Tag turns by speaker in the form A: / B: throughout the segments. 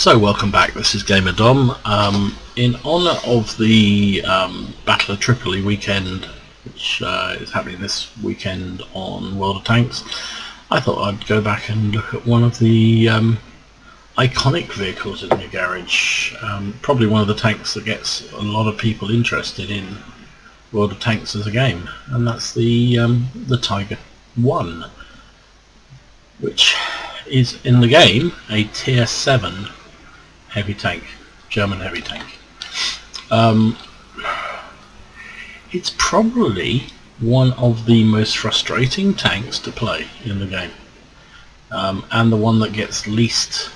A: So welcome back, this is Gamer Dom. In honour of the Battle of Tripoli weekend, which is happening this weekend on World of Tanks, I thought I'd go back and look at one of the iconic vehicles in the garage. Probably one of the tanks that gets a lot of people interested in World of Tanks as a game, and that's the Tiger 1, which is in the game a tier 7 heavy tank, German heavy tank. It's probably one of the most frustrating tanks to play in the game, and the one that gets least,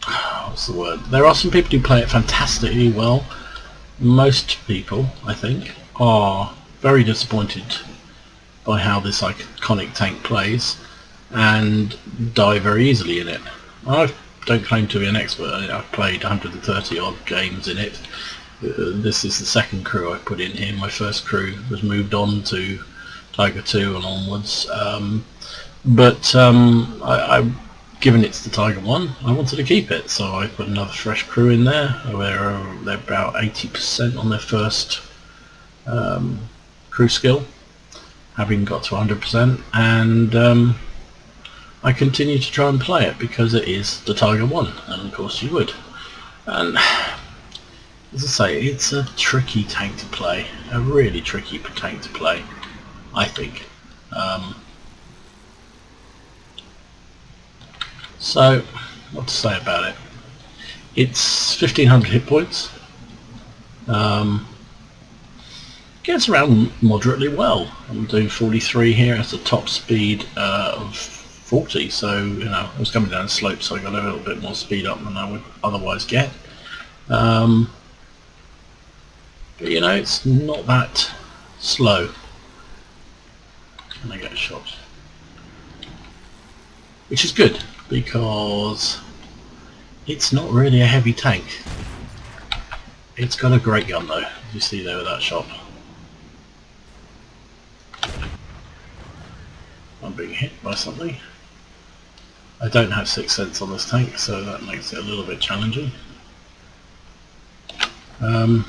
A: what's the word? There are some people who play it fantastically well. Most people, I think, are very disappointed by how this iconic tank plays and die very easily in it. I don't claim to be an expert. I've played 130 odd games in it. This is the second crew I've put in here. My first crew was moved on to Tiger 2 and onwards, given it's the Tiger 1, I wanted to keep it, so I put another fresh crew in there. They're about 80% on their first crew skill, having got to 100%, and I continue to try and play it because it is the Tiger 1, and of course you would. And as I say, it's a tricky tank to play, a really tricky tank to play, I think. So, what to say about it? It's 1500 hit points. Gets around moderately well. I'm doing 43 here at a top speed of 40, so I was coming down a slope, so I got a little bit more speed up than I would otherwise get. But it's not that slow. Can I get a shot? Which is good, because it's not really a heavy tank. It's got a great gun though, as you see there with that shot. I'm being hit by something. I don't have Sixth Sense on this tank, so that makes it a little bit challenging. Where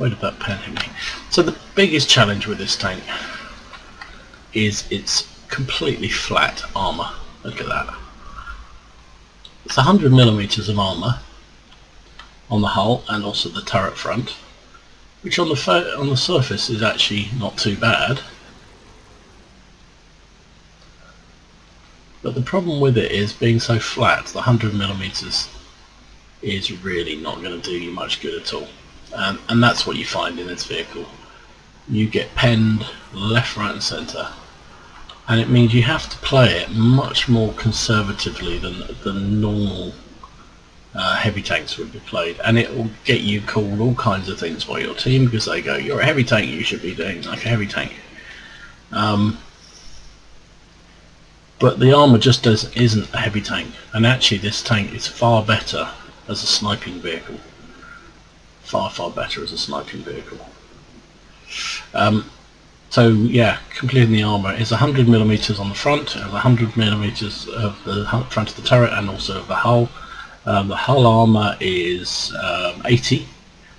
A: did that pen hit me? So the biggest challenge with this tank is its completely flat armour. Look at that. It's 100mm of armour on the hull and also the turret front, which on the surface is actually not too bad. But the problem with it is being so flat, the 100mm is really not going to do you much good at all. And that's what you find in this vehicle. You get penned left, right and centre. And it means you have to play it much more conservatively than normal heavy tanks would be played. And it will get you called all kinds of things by your team because they go, you're a heavy tank, you should be doing like a heavy tank. But the armour just isn't a heavy tank, and actually this tank is far better as a sniping vehicle. Far better as a sniping vehicle. So yeah, completing the armour is 100mm on the front, and 100mm of the front of the turret and also of the hull. The hull armour is 80,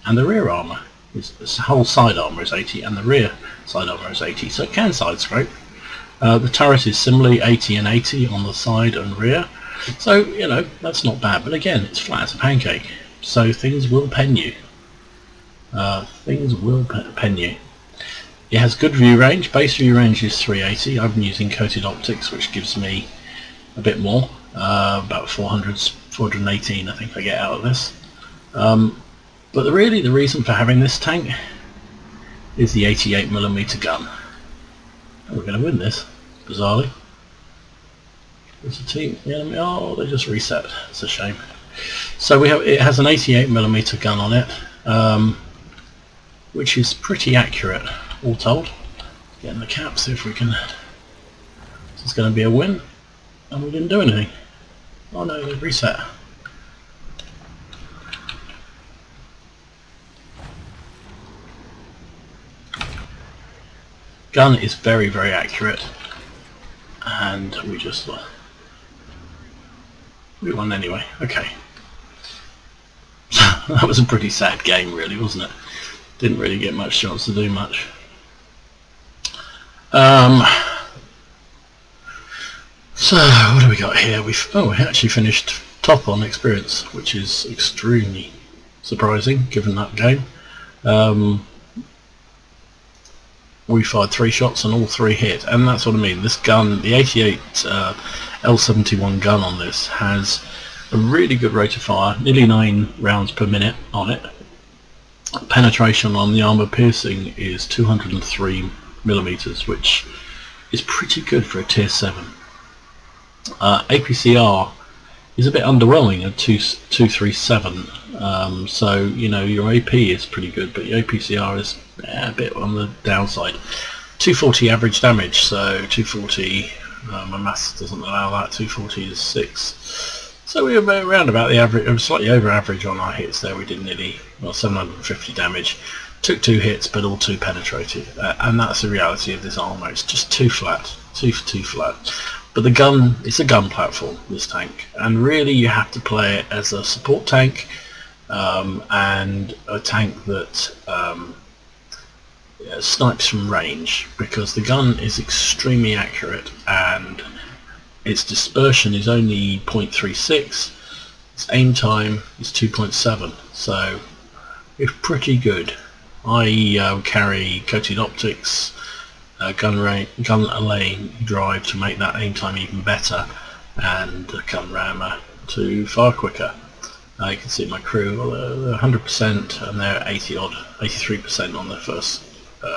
A: and the rear armour is the whole side armour is 80, and the rear side armour is 80. So it can side scrape. The turret is similarly 80 and 80 on the side and rear, so that's not bad. But again, it's flat as a pancake, so things will pen you. It has good view range. Base view range is 380. I've been using coated optics, which gives me a bit more, about 418 I think I get out of this. But really the reason for having this tank is the 88mm gun. And we're going to win this, bizarrely. There's a team, the enemy. Oh, they just reset. It's a shame. So it has an 88mm gun on it, which is pretty accurate, all told. Get in the cap, see if we can. This is going to be a win, and we didn't do anything. Oh no, they reset. Gun is very accurate, and we won anyway. Okay. That was a pretty sad game, really, wasn't it? Didn't really get much chance to do much. So what do we got here? We actually finished top on experience, which is extremely surprising given that game. We fired 3 shots and all 3 hit, and that's what I mean. This gun, the 88 L71 gun on this, has a really good rate of fire, nearly 9 rounds per minute on it. Penetration on the armor piercing is 203mm, which is pretty good for a tier 7. APCR is a bit underwhelming at 237, so you know your AP is pretty good, but your APCR is a bit on the downside. 240 average damage, so 240, my maths doesn't allow that, 240 is 6. So we were around about the average, slightly over average on our hits there. We did nearly, well, 750 damage. Took 2 hits, but all 2 penetrated, and that's the reality of this armor. It's just too flat, too flat. But the gun, it's a gun platform, this tank, and really you have to play it as a support tank, and a tank that snipes from range, because the gun is extremely accurate and its dispersion is only 0.36, its aim time is 2.7, so it's pretty good. I carry coated optics, gun lane drive to make that aim time even better, and gun rammer to fire quicker. You can see my crew, they're 100% and they're 83% on their first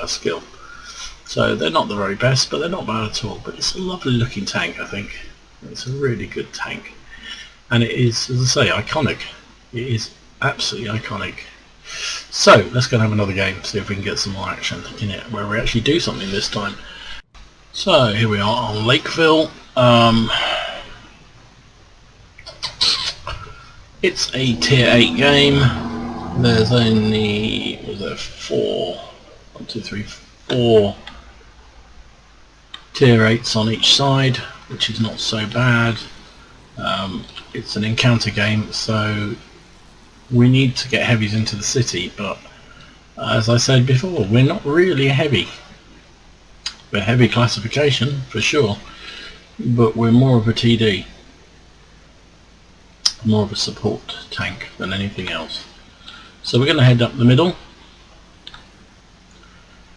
A: skill. So they're not the very best, but they're not bad at all. But it's a lovely looking tank, I think. It's a really good tank. And it is, as I say, iconic. It is absolutely iconic. So let's go and have another game, see if we can get some more action in it, where we actually do something this time. So here we are on Lakeville. It's a tier 8 game. There's only, was there 4 tier 8s on each side, which is not so bad. It's an encounter game, so we need to get heavies into the city, but as I said before, we're not really a heavy. We're heavy classification for sure, but we're more of a TD, more of a support tank than anything else. So we're going to head up the middle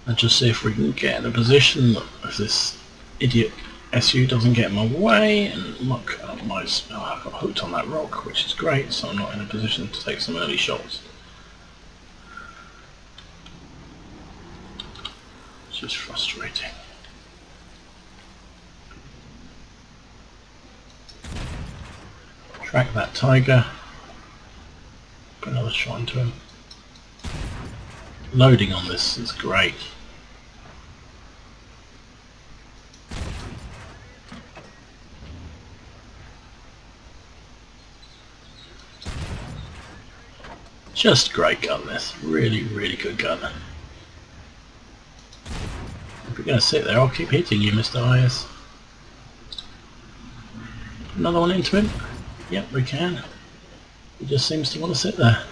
A: and just see if we can get in a position that if this idiot SU doesn't get in my way and muck up my... Oh, I've got hooked on that rock, which is great, so I'm not in a position to take some early shots. It's just frustrating. Track that tiger. Put another shot into him. Loading on this is great. Just a great gun, this. Really, really good gun. If we're going to sit there, I'll keep hitting you, Mr. IS. Another one into him. Yep, we can. He just seems to want to sit there.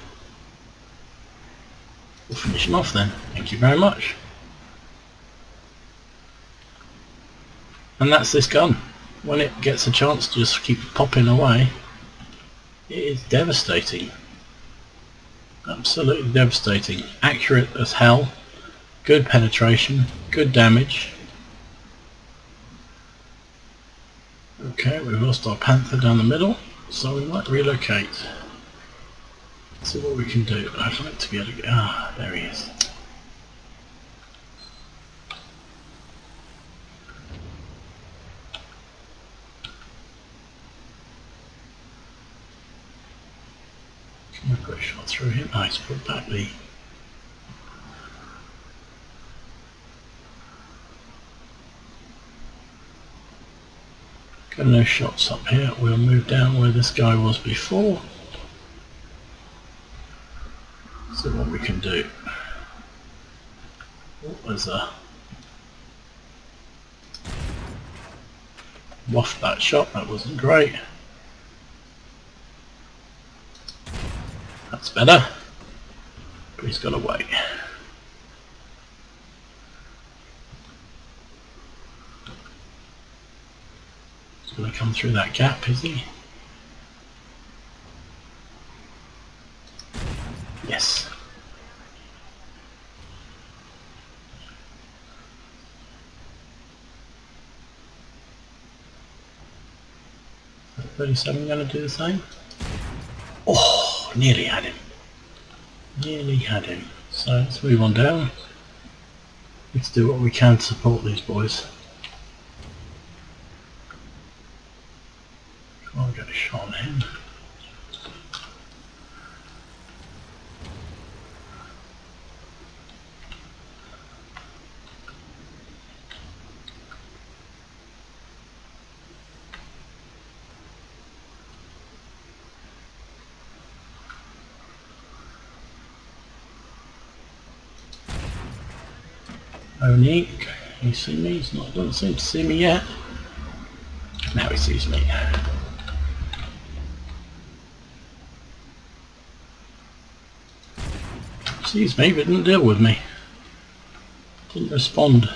A: We'll finish him off then. Thank you very much. And that's this gun. When it gets a chance to just keep popping away, it is devastating. Absolutely devastating. Accurate as hell. Good penetration. Good damage. Okay, we've lost our Panther down the middle, so we might relocate. Let's see what we can do. I'd like to be able to get... Ah, there he is. Can we put a shot through him? Nice, put back the... Got no shots up here. We'll move down where this guy was before. See what we can do. Oh, there's a... Waffed that shot, that wasn't great. That's better, but he's got away. He's going to come through that gap, is he? Yes. Is 37 going to do the same? Oh, nearly had him. Nearly had him. So let's move on down. Let's do what we can to support these boys. I'll get a shot on him. Oni, can you see me? He's not, doesn't seem to see me yet. Now he sees me. Sees me but didn't deal with me. Didn't respond.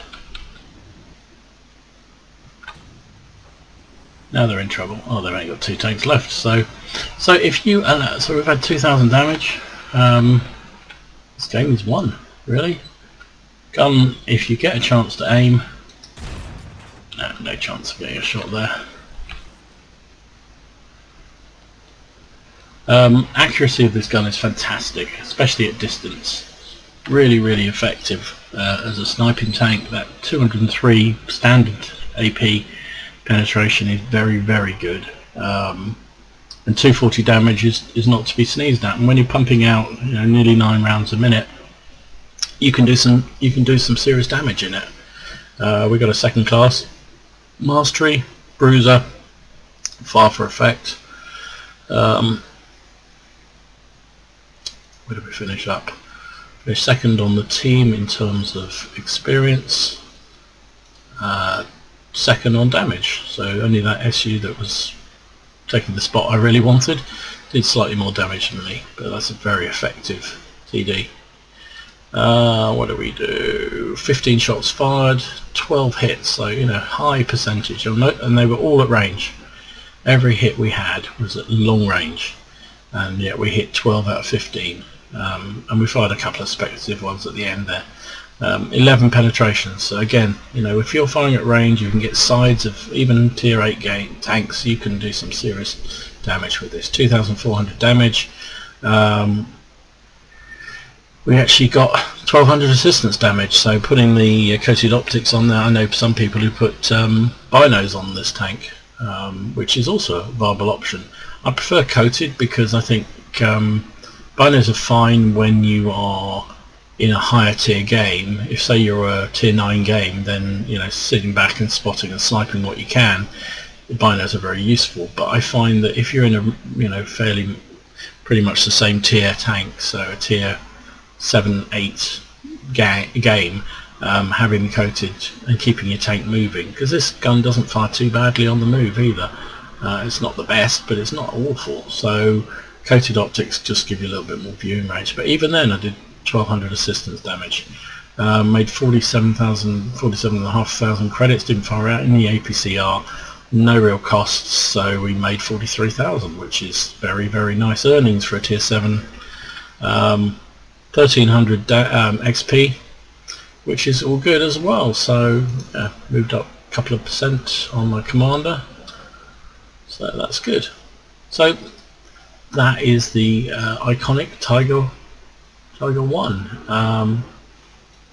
A: Now they're in trouble. Oh, they've only got 2 tanks left. So if you so we've had 2,000 damage. This game is won. Really. Gun, if you get a chance to aim. No chance of getting a shot there. Accuracy of this gun is fantastic, especially at distance. Really effective as a sniping tank. That 203 standard AP penetration is very good, and 240 damage is not to be sneezed at. And when you're pumping out nearly 9 rounds a minute, you can do some serious damage in it. We got a 2nd class mastery, bruiser, far for effect. Where did we finish up? Finished 2nd on the team in terms of experience, 2nd on damage. So only that SU that was taking the spot I really wanted did slightly more damage than me, but that's a very effective TD. What do we do? 15 shots fired, 12 hits, so high percentage. You'll note, and they were all at range. Every hit we had was at long range, and yet we hit 12 out of 15. And we fired a couple of speculative ones at the end there. 11 penetrations. So again, if you're firing at range, you can get sides of even tier 8 tanks. You can do some serious damage with this. 2,400 damage. We actually got 1,200 assistance damage. So putting the coated optics on there, I know some people who put binos on this tank, which is also a viable option. I prefer coated because I think binos are fine when you are in a higher tier game. If say you're a tier 9 game, then sitting back and spotting and sniping what you can, the binos are very useful. But I find that if you're in a fairly pretty much the same tier tank, so a tier 7-8 game, having coated and keeping your tank moving, because this gun doesn't fire too badly on the move either. It's not the best, but it's not awful. So coated optics just give you a little bit more viewing range. But even then, I did 1,200 assistance damage. Made 47,500 credits. Didn't fire out in the APCR. No real costs. So we made 43,000, which is very nice earnings for a tier 7. 1,300 XP, which is all good as well. So moved up a couple of % on my commander. So that's good. So that is the iconic Tiger 1.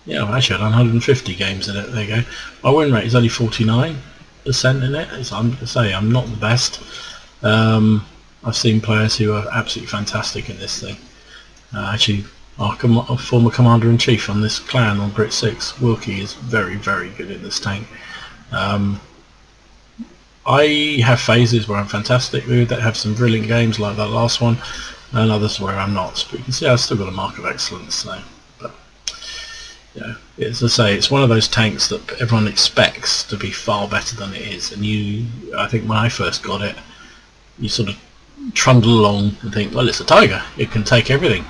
A: Yeah, actually I've done 150 games in it. There you go. My win rate is only 49% in it. I'm going to say I'm not the best. I've seen players who are absolutely fantastic in this thing. Actually, our former commander-in-chief on this clan on Brit 6, Wilkie, is very good in this tank. I have phases where I'm fantastic with that, have some brilliant games like that last one, and others where I'm not. But you can see I've still got a mark of excellence. So, but as I say, it's one of those tanks that everyone expects to be far better than it is, and I think when I first got it, you sort of trundle along and think, well, it's a Tiger, it can take everything.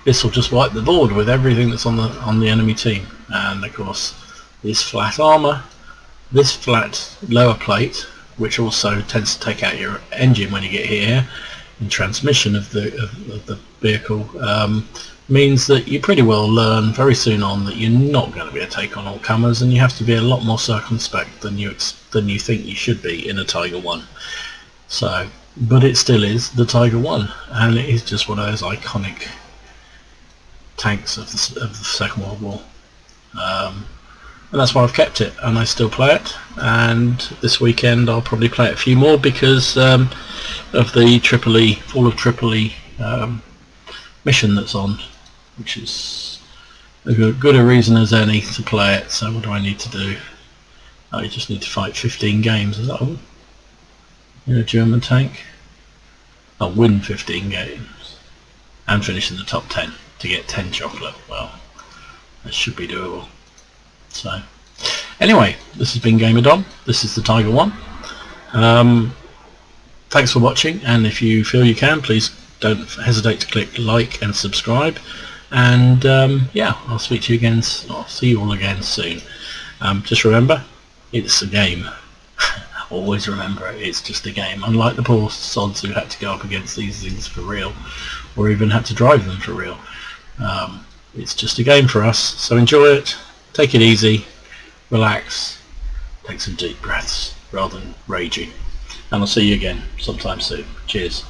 A: This will just wipe the board with everything that's on the enemy team. And of course, this flat armour, this flat lower plate, which also tends to take out your engine when you get here, and transmission of the vehicle, means that you pretty well learn very soon on that you're not going to be able to take on all comers, and you have to be a lot more circumspect than you think you should be in a Tiger 1. So, but it still is the Tiger 1, and it is just one of those iconic tanks of the Second World War. And that's why I've kept it, and I still play it. And this weekend I'll probably play it a few more because of the Tripoli, Fall of Tripoli mission that's on, which is as good a reason as any to play it. So what do I need to do? I just need to fight 15 games. Is that all? In a German tank? I'll win 15 games and finish in the top 10 to get 10 chocolate. Well, that should be doable. So anyway, this has been Gamer Dom. This is the Tiger 1. Thanks for watching, and if you feel you can, please don't hesitate to click like and subscribe. And yeah, I'll speak to you again. I'll see you all again soon. Just remember, it's a game. Always remember it, it's just a game. Unlike the poor sods who had to go up against these things for real, or even had to drive them for real. It's just a game for us, so enjoy it, take it easy, relax, take some deep breaths rather than raging. And I'll see you again sometime soon. Cheers.